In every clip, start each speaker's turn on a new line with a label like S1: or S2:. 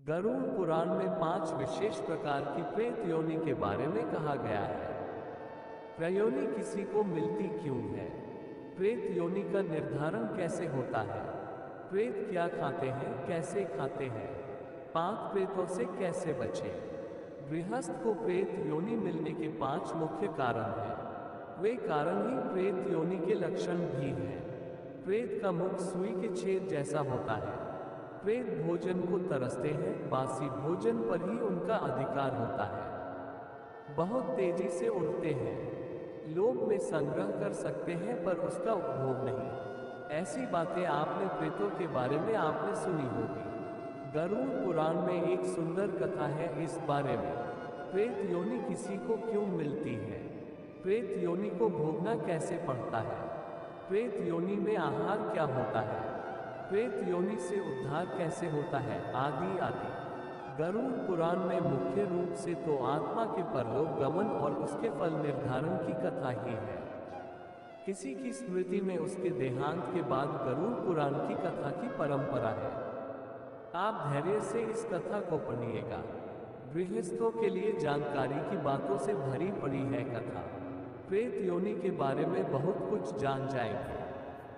S1: गरुड़ पुराण में 5 विशेष प्रकार की प्रेत योनि के बारे में कहा गया है। प्रयोनि किसी को मिलती क्यों है? प्रेत योनि का निर्धारण कैसे होता है? प्रेत क्या खाते हैं, कैसे खाते हैं? पाक प्रेतों से कैसे बचें? गृहस्थ को प्रेत योनि मिलने के 5 मुख्य कारण हैं। वे कारण ही प्रेत योनि के लक्षण भी हैं। प्रेत का मुख सुई के छेद जैसा होता है। प्रेत भोजन को तरसते हैं, बासी भोजन पर ही उनका अधिकार होता है। बहुत तेजी से उड़ते हैं, लोभ में संग्रह कर सकते हैं पर उसका उपभोग नहीं। ऐसी बातें आपने प्रेतों के बारे में आपने सुनी होगी। गरुड़ पुराण में एक सुंदर कथा है इस बारे में। प्रेत योनि किसी को क्यों मिलती है? प्रेत योनि को भोगना कैसे पड़ता है? प्रेत योनि में आहार क्या होता है? प्रेत योनि से उद्धार कैसे होता है, आदि आदि। गरुड़ पुराण में मुख्य रूप से तो आत्मा के परलोक गमन और उसके फल निर्धारण की कथा ही है। किसी की स्मृति में उसके देहांत के बाद गरुड़ पुराण की कथा की परंपरा है। आप धैर्य से इस कथा को पढ़िएगा। गृहस्थों के लिए जानकारी की बातों से भरी पड़ी है कथा। प्रेत योनि के बारे में बहुत कुछ जान जाएंगे।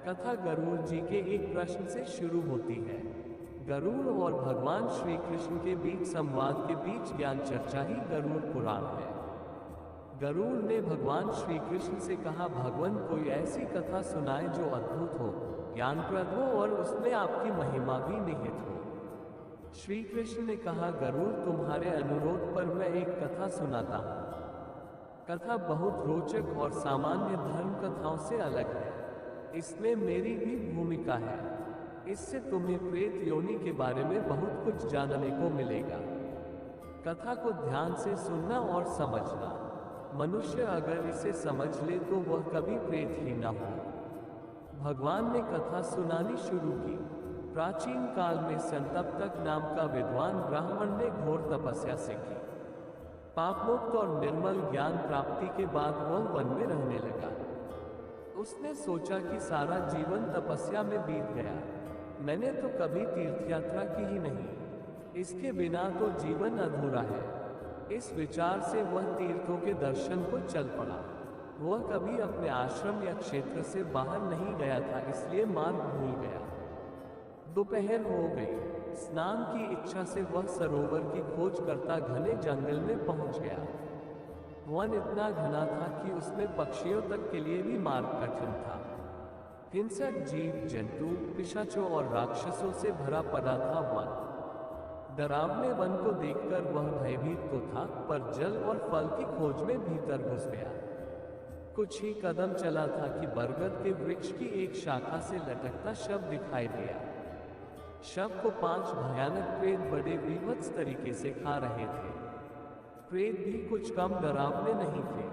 S1: कथा गरुड़ जी के एक प्रश्न से शुरू होती है। गरुड़ और भगवान श्री कृष्ण के बीच संवाद के बीच ज्ञान चर्चा ही गरुड़ पुराण है। गरुड़ ने भगवान श्री कृष्ण से कहा, भगवान कोई ऐसी कथा सुनाए जो अद्भुत हो, ज्ञानप्रद हो और उसमें आपकी महिमा भी निहित हो। श्री कृष्ण ने कहा, गरुड़ तुम्हारे अनुरोध पर मैं एक कथा सुनाता हूँ। कथा बहुत रोचक और सामान्य धर्म कथाओं से अलग है। इसमें मेरी भी भूमिका है। इससे तुम्हें प्रेत योनि के बारे में बहुत कुछ जानने को मिलेगा। कथा को ध्यान से सुनना और समझना। मनुष्य अगर इसे समझ ले तो वह कभी प्रेत ही न हो। भगवान ने कथा सुनानी शुरू की। प्राचीन काल में संतप्तक नाम का विद्वान ब्राह्मण ने घोर तपस्या से की। पापमुक्त और निर्मल ज्ञान प्राप्ति के बाद वह वन में रहने लगा। उसने सोचा कि सारा जीवन तपस्या में बीत गया, मैंने तो कभी तीर्थ यात्रा की ही नहीं, इसके बिना तो जीवन अधूरा है। इस विचार से वह तीर्थों के दर्शन को चल पड़ा। वह कभी अपने आश्रम या क्षेत्र से बाहर नहीं गया था, इसलिए मार्ग भूल गया। दोपहर हो गई। स्नान की इच्छा से वह सरोवर की खोज करता घने जंगल में पहुंच गया। वन इतना घना था कि उसमें पक्षियों तक के लिए भी मार्ग कठिन था। हिंसक जीव जंतु, पिशाचों और राक्षसों से भरा पड़ा था वन। डरावने वन को देखकर वह भयभीत तो था, पर जल और फल की खोज में भीतर घुस गया। कुछ ही कदम चला था कि बरगद के वृक्ष की एक शाखा से लटकता शव दिखाई दिया। शव को 5 भयानक प्रेत बड़े बीभत्स तरीके से खा रहे थे। प्रेत भी कुछ कम डरावने नहीं थे।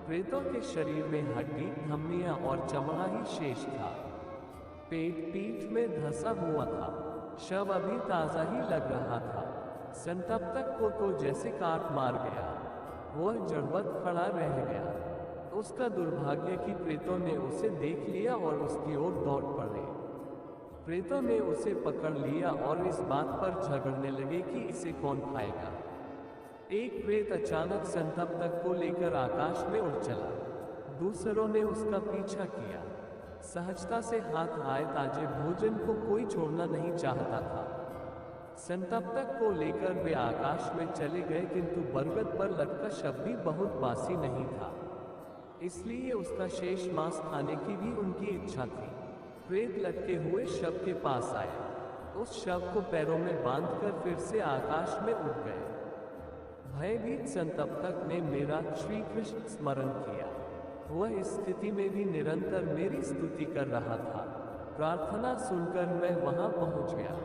S1: प्रेतों के शरीर में हड्डी, धमनियां और चमड़ा ही शेष था। पेट पीठ में धंसा हुआ था। शव अभी ताजा ही लग रहा था। संतप्तक को तो जैसे काट मार गया। वह जड़वत खड़ा रह गया। उसका दुर्भाग्य कि प्रेतों ने उसे देख लिया और उसकी ओर दौड़ पड़े। प्रेतों ने उसे पकड़ लिया और इस बात पर झगड़ने लगे कि इसे कौन खाएगा। एक प्रेत अचानक संतप्तक को लेकर आकाश में उड़ चला। दूसरों ने उसका पीछा किया। सहजता से हाथ आए ताजे भोजन को कोई छोड़ना नहीं चाहता था। संतप्तक को लेकर वे आकाश में चले गए, किंतु बरगद पर लटका शव भी बहुत बासी नहीं था, इसलिए उसका शेष मांस खाने की भी उनकी इच्छा थी। प्रेत लटके हुए शव के पास आए। उस शव को पैरों में बांधकर फिर से आकाश में उड़ गए। भयभीत संतप्तक ने मेरा श्री कृष्ण स्मरण किया। वह इस स्थिति में भी निरंतर मेरी स्तुति कर रहा था। प्रार्थना सुनकर मैं वहां पहुंच गया।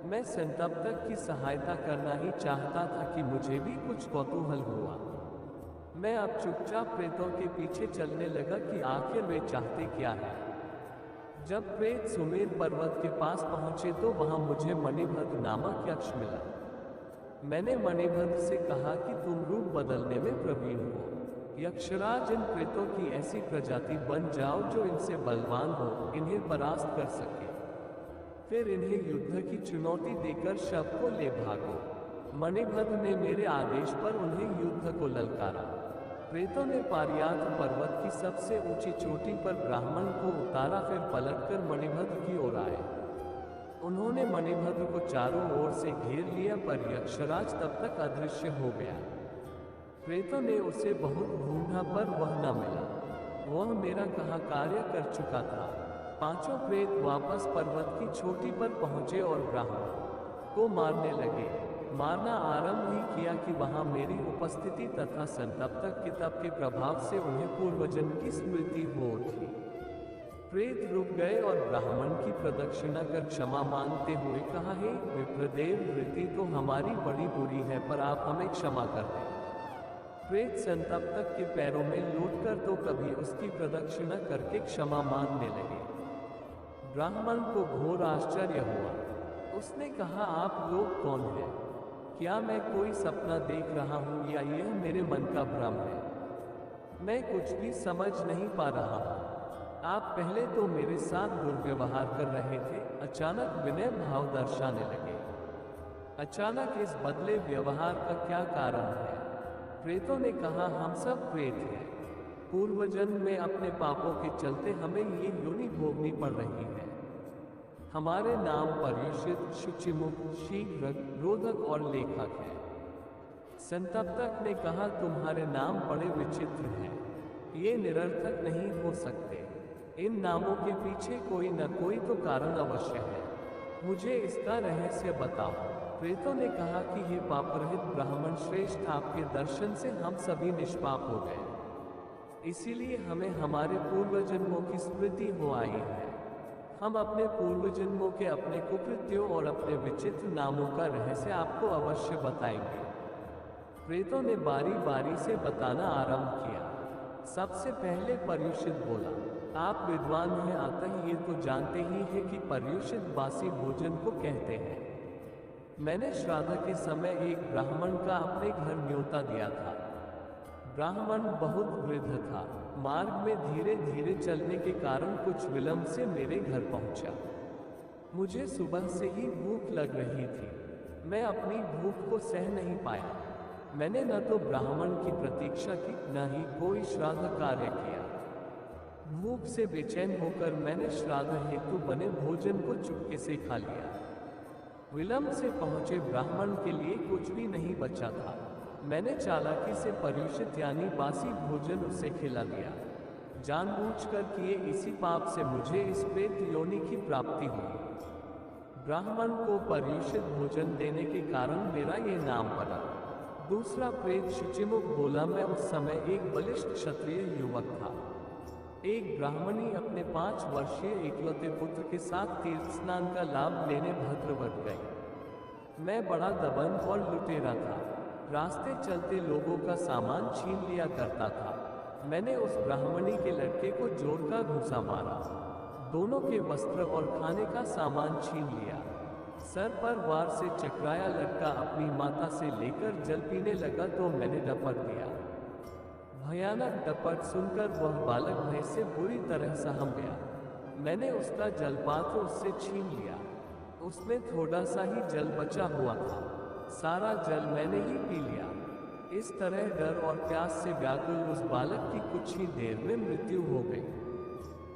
S1: मैं संतप्तक की सहायता करना ही चाहता था कि मुझे भी कुछ कौतूहल हुआ। मैं अब चुपचाप प्रेतों के पीछे चलने लगा कि आखिर वे चाहते क्या है। जब प्रेत सुमेर पर्वत के पास पहुंचे तो वहां मुझे मणिभद्र नामक यक्ष मिला। मैंने मणिभद्र से कहा कि तुम रूप बदलने में प्रवीण हो। यक्षराज, इन प्रेतों की ऐसी प्रजाति बन जाओ जो इनसे बलवान हो, इन्हें परास्त कर सके। फिर इन्हें युद्ध की चुनौती देकर शव को ले भागो। मणिभद्र ने मेरे आदेश पर उन्हें युद्ध को ललकारा। प्रेतों ने पारियात पर्वत की सबसे ऊंची चोटी पर ब्राह्मण को उतारा, फिर पलटकर मणिभद्र की ओर आए। उन्होंने मणिभद्र को चारों ओर से घेर लिया, पर यक्षराज तब तक अदृश्य हो गया। प्रेतों ने उसे बहुत ढूंढा पर वह न मिला। वह मेरा कहा कार्य कर चुका था। पांचों प्रेत वापस पर्वत की चोटी पर पहुंचे और ब्राह्मण को मारने लगे। मारना आरंभ ही किया कि वहां मेरी उपस्थिति तथा संतप्तक किताब के प्रभाव से उन्हें पूर्वजन्म की स्मृति हो उठी। प्रेत रुक गए और ब्राह्मण की प्रदक्षिणा कर क्षमा मांगते हुए कहा, हे विप्रदेव, वृत्ति तो हमारी बड़ी बुरी है, पर आप हमें क्षमा कर दें। प्रेत संतप्तक के पैरों में लौटकर तो कभी उसकी प्रदक्षिणा करके क्षमा मांगने लगे। ब्राह्मण को घोर आश्चर्य हुआ। उसने कहा, आप लोग कौन हैं? क्या मैं कोई सपना देख रहा हूँ या यह मेरे मन का भ्रम है? मैं कुछ भी समझ नहीं पा रहा हूँ। आप पहले तो मेरे साथ दुर्व्यवहार कर रहे थे, अचानक विनय भाव दर्शाने लगे। अचानक इस बदले व्यवहार का क्या कारण है? प्रेतों ने कहा, हम सब प्रेत हैं। पूर्वजन्म में अपने पापों के चलते हमें ये योनि भोगनी पड़ रही है। हमारे नाम पर्युषित, शुचिमुख, शीघ्र, रोधक और लेखक है। संतप्तक ने कहा, तुम्हारे नाम बड़े विचित्र हैं। ये निरर्थक नहीं हो सकते। इन नामों के पीछे कोई न कोई तो कारण अवश्य है। मुझे इसका रहस्य बताओ। प्रेतों ने कहा कि हे पापरहित ब्राह्मण श्रेष्ठ, आपके दर्शन से हम सभी निष्पाप हो गए। इसीलिए हमें हमारे पूर्वजन्मों की स्मृति हो आई है। हम अपने पूर्वजन्मों के अपने कुकृत्यों और अपने विचित्र नामों का रहस्य आपको अवश्य बताएंगे। प्रेतों ने बारी बारी से बताना आरंभ किया। सबसे पहले पर्युषित बोला, आप विद्वान हैं, अतः ये तो जानते ही हैं कि पर्युषित बासी भोजन को कहते हैं। मैंने श्राद्ध के समय एक ब्राह्मण का अपने घर न्योता दिया था। ब्राह्मण बहुत वृद्ध था। मार्ग में धीरे धीरे चलने के कारण कुछ विलंब से मेरे घर पहुंचा। मुझे सुबह से ही भूख लग रही थी। मैं अपनी भूख को सह नहीं पाया। मैंने न तो ब्राह्मण की प्रतीक्षा की, न ही कोई श्राद्ध कार्य किया। भूख से बेचैन होकर मैंने श्राद्ध हेतु बने भोजन को चुपके से खा लिया। विलंब से पहुंचे ब्राह्मण के लिए कुछ भी नहीं बचा था। मैंने चालाकी से पर्युषित यानी बासी भोजन उसे खिला दिया। जानबूझकर किए इसी पाप से मुझे इस प्रेत योनि की प्राप्ति हुई। ब्राह्मण को पर्युषित भोजन देने के कारण मेरा ये नाम पड़ा। दूसरा प्रेत शुचिमुख बोला, मैं उस समय एक बलिष्ठ क्षत्रिय युवक था। एक ब्राह्मणी अपने 5 वर्षीय एकलौते पुत्र के साथ तीर्थ स्नान का लाभ लेने भद्रवत गई। मैं बड़ा दबंग और लुटेरा था। रास्ते चलते लोगों का सामान छीन लिया करता था। मैंने उस ब्राह्मणी के लड़के को जोर का घूंसा मारा। दोनों के वस्त्र और खाने का सामान छीन लिया। सर पर वार से चकराया लड़का अपनी माता से लेकर जल पीने लगा तो मैंने डपट दिया। भयानक डपट सुनकर वह बालक भय से बुरी तरह सहम गया। मैंने उसका जलपात्र उससे छीन लिया। उसमें थोड़ा सा ही जल बचा हुआ था। सारा जल मैंने ही पी लिया। इस तरह डर और प्यास से व्याकुल उस बालक की कुछ ही देर में मृत्यु हो गई।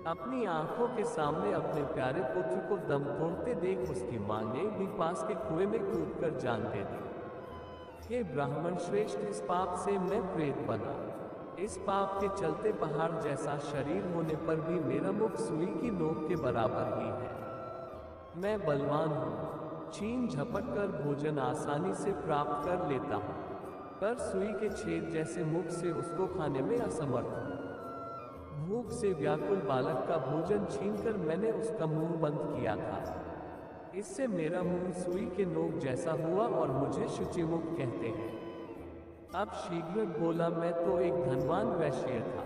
S1: अपनी आंखों के सामने अपने प्यारे पुत्र को दम तोड़ते देख उसकी मां ने भी पास के कुएं में कूदकर जान दे दी। हे ब्राह्मण श्रेष्ठ, इस पाप से मैं प्रेत बना। इस पाप के चलते पहाड़ जैसा शरीर होने पर भी मेरा मुख सुई की नोक के बराबर ही है। मैं बलवान हूँ, छीन झपट कर भोजन आसानी से प्राप्त कर लेता हूँ, पर सुई के छेद जैसे मुख से उसको खाने में असमर्थ हूँ। भूख से व्याकुल बालक का भोजन छीनकर मैंने उसका मुंह बंद किया था। इससे मेरा मुंह सुई के नोक जैसा हुआ और मुझे शुचिमुख कहते हैं। अब शीघ्र बोला, मैं तो एक धनवान वैश्य था।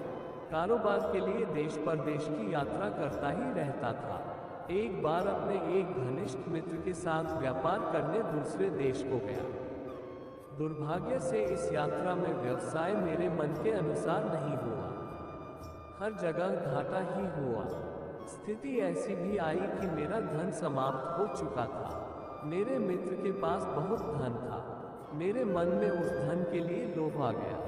S1: कारोबार के लिए देश परदेश की यात्रा करता ही रहता था। एक बार अपने एक घनिष्ठ मित्र के साथ व्यापार करने दूसरे देश को गया। दुर्भाग्य से इस यात्रा में व्यवसाय मेरे मन के अनुसार नहीं हुआ। हर जगह घाटा ही हुआ। स्थिति ऐसी भी आई कि मेरा धन समाप्त हो चुका था। मेरे मित्र के पास बहुत धन था। मेरे मन में उस धन के लिए लोभ आ गया।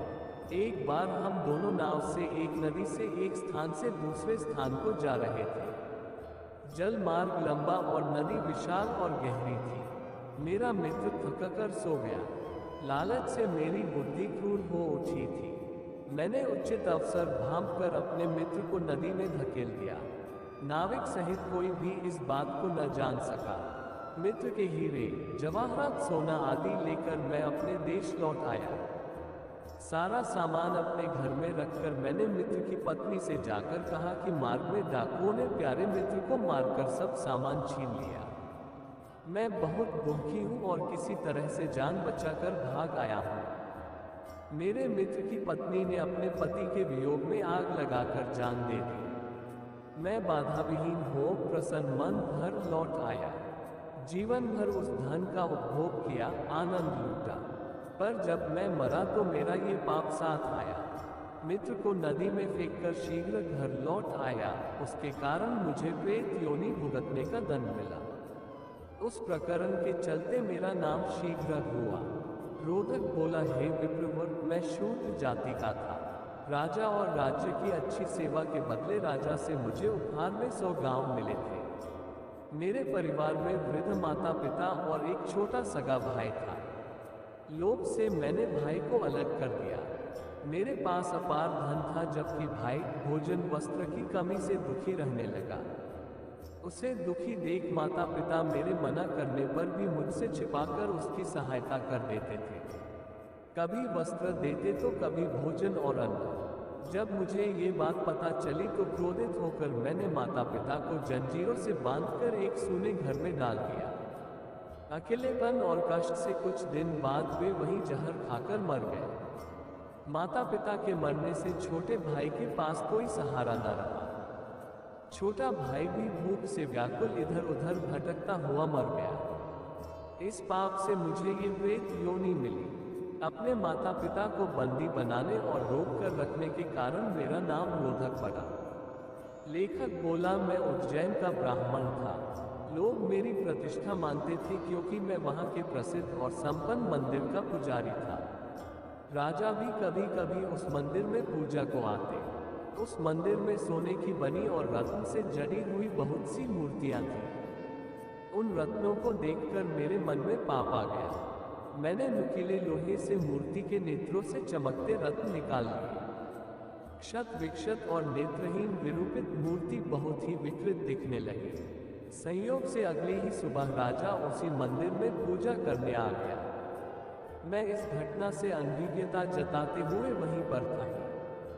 S1: एक बार हम दोनों नाव से एक नदी से एक स्थान से दूसरे स्थान को जा रहे थे। जल मार्ग लंबा और नदी विशाल और गहरी थी। मेरा मित्र थककर सो गया। लालच से मेरी बुद्धि क्रूर हो उठी थी। मैंने उचित अवसर भांपकर अपने मित्र को नदी में धकेल दिया। नाविक सहित कोई भी इस बात को न जान सका। मित्र के हीरे, जवाहरात, सोना आदि लेकर मैं अपने देश लौट आया। सारा सामान अपने घर में रखकर मैंने मित्र की पत्नी से जाकर कहा कि मार्ग में डाकुओं ने प्यारे मित्र को मारकर सब सामान छीन लिया। मैं बहुत दुखी हूँ और किसी तरह से जान बचाकर भाग आया हूँ। मेरे मित्र की पत्नी ने अपने पति के वियोग में आग लगाकर जान दे दी। मैं बाधा विहीन हो प्रसन्न मन भर लौट आया। जीवन भर उस धन का उपभोग किया, आनंद लूटा। पर जब मैं मरा तो मेरा ये पाप साथ आया। मित्र को नदी में फेंककर शीघ्र घर लौट आया। उसके कारण मुझे प्रेत योनि भुगतने का दंड मिला। उस प्रकरण के चलते मेरा नाम शीघ्र हुआ। रोदक बोला, हे विप्रवर, मैं शूद्र जाति का था। राजा और राज्य की अच्छी सेवा के बदले राजा से मुझे उपहार में 100 गांव मिले थे। मेरे परिवार में वृद्ध माता पिता और एक छोटा सगा भाई था। लोभ से मैंने भाई को अलग कर दिया। मेरे पास अपार धन था, जबकि भाई भोजन वस्त्र की कमी से दुखी रहने लगा। उसे दुखी देख माता पिता मेरे मना करने पर भी मुझसे छिपाकर उसकी सहायता कर देते थे। कभी वस्त्र देते तो कभी भोजन और अन्न। जब मुझे ये बात पता चली तो क्रोधित होकर मैंने माता पिता को जंजीरों से बांधकर एक सूने घर में डाल दिया। अकेलेपन और कष्ट से कुछ दिन बाद वे वहीं जहर खाकर मर गए। माता पिता के मरने से छोटे भाई के पास कोई सहारा न रहा। छोटा भाई भी भूख से व्याकुल इधर उधर भटकता हुआ मर गया। इस पाप से मुझे ये प्रेत योनि मिली। अपने माता पिता को बंदी बनाने और रोक कर रखने के कारण मेरा नाम रोधक पड़ा। लेखक बोला, मैं उज्जैन का ब्राह्मण था। लोग मेरी प्रतिष्ठा मानते थे क्योंकि मैं वहाँ के प्रसिद्ध और संपन्न मंदिर का पुजारी था। राजा भी कभी कभी उस मंदिर में पूजा को आते। उस मंदिर में सोने की बनी और रत्न से जड़ी हुई बहुत सी मूर्तियां थीं। उन रत्नों को देखकर मेरे मन में पाप आ गया। मैंने नुकीले लोहे से मूर्ति के नेत्रों से चमकते रत्न निकाल लिए। क्षत विक्षत और नेत्रहीन विरूपित मूर्ति बहुत ही विकृत दिखने लगी। संयोग से अगली ही सुबह राजा उसी मंदिर में पूजा करने आ गया। मैं इस घटना से अनभिज्ञता जताते हुए वहीं पर था।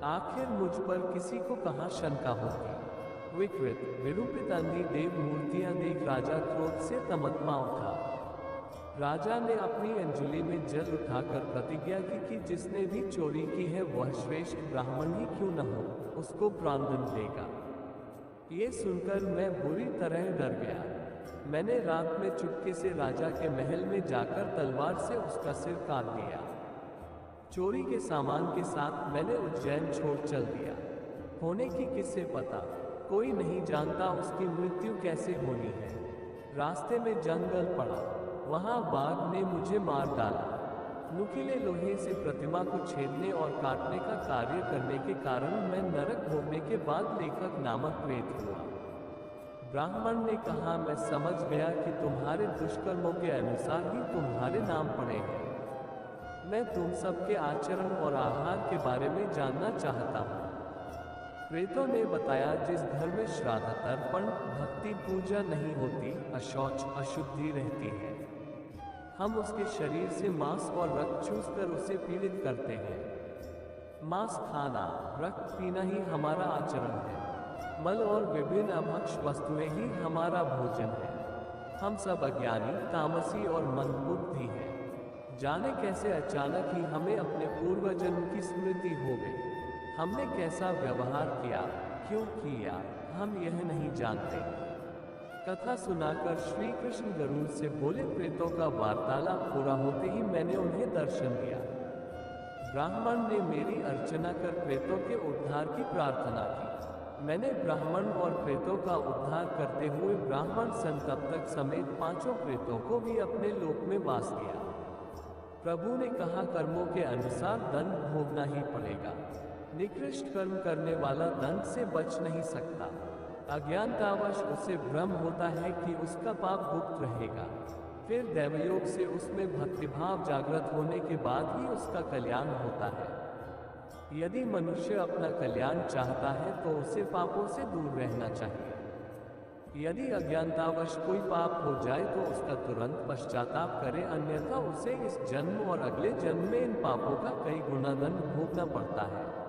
S1: आखिर मुझ पर किसी को कहाँ शंका होगी। विकृत विरूपित अंधी देव मूर्तियां देख राजा क्रोध से तमतमा उठा। राजा ने अपनी अंजलि में जल उठाकर प्रतिज्ञा की कि जिसने भी चोरी की है वह श्रेष्ठ ब्राह्मण ही क्यों न हो, उसको प्राणदंड देगा। ये सुनकर मैं बुरी तरह डर गया। मैंने रात में चुपके से राजा के महल में जाकर तलवार से उसका सिर काट दिया। चोरी के सामान के साथ मैंने उज्जैन छोड़ चल दिया। होने की किससे पता, कोई नहीं जानता उसकी मृत्यु कैसे होनी है। रास्ते में जंगल पड़ा, वहां बाघ ने मुझे मार डाला। नुकीले लोहे से प्रतिमा को छेदने और काटने का कार्य करने के कारण मैं नरक भोगने के बाद लेखक नामक प्रेत हुआ। ब्राह्मण ने कहा, मैं समझ गया कि तुम्हारे दुष्कर्मों के अनुसार ही तुम्हारे नाम पड़े हैं। मैं तुम सबके आचरण और आहार के बारे में जानना चाहता हूँ। प्रेतों ने बताया, जिस घर में श्राद्ध तर्पण भक्ति पूजा नहीं होती, अशौच अशुद्धि रहती है। हम उसके शरीर से मांस और रक्त चूसकर उसे पीड़ित करते हैं। मांस खाना, रक्त पीना ही हमारा आचरण है। मल और विभिन्न अभक्ष वस्तुएं ही हमारा भोजन है। हम सब अज्ञानी, तामसी और मंदबुद्धि हैं। जाने कैसे अचानक ही हमें अपने पूर्वजन्म की स्मृति हो गई। हमने कैसा व्यवहार किया, क्यों किया, हम यह नहीं जानते। कथा सुनाकर श्री कृष्ण गरुड़ से बोले, प्रेतों का वार्तालाप पूरा होते ही मैंने उन्हें दर्शन दिया। ब्राह्मण ने मेरी अर्चना कर प्रेतों के उद्धार की प्रार्थना की। मैंने ब्राह्मण और प्रेतों का उद्धार करते हुए ब्राह्मण संतप्तक समेत 5 प्रेतों को भी अपने लोक में वास किया। प्रभु ने कहा, कर्मों के अनुसार दंड भोगना ही पड़ेगा। निकृष्ट कर्म करने वाला दंड से बच नहीं सकता। अज्ञानतावश उसे भ्रम होता है कि उसका पाप गुप्त रहेगा। फिर दैवयोग से उसमें भक्तिभाव जागृत होने के बाद ही उसका कल्याण होता है। यदि मनुष्य अपना कल्याण चाहता है तो उसे पापों से दूर रहना चाहिए। यदि अज्ञानतावश कोई पाप हो जाए तो उसका तुरंत पश्चाताप करे, अन्यथा उसे इस जन्म और अगले जन्म में इन पापों का कई गुना दंड भोगना पड़ता है।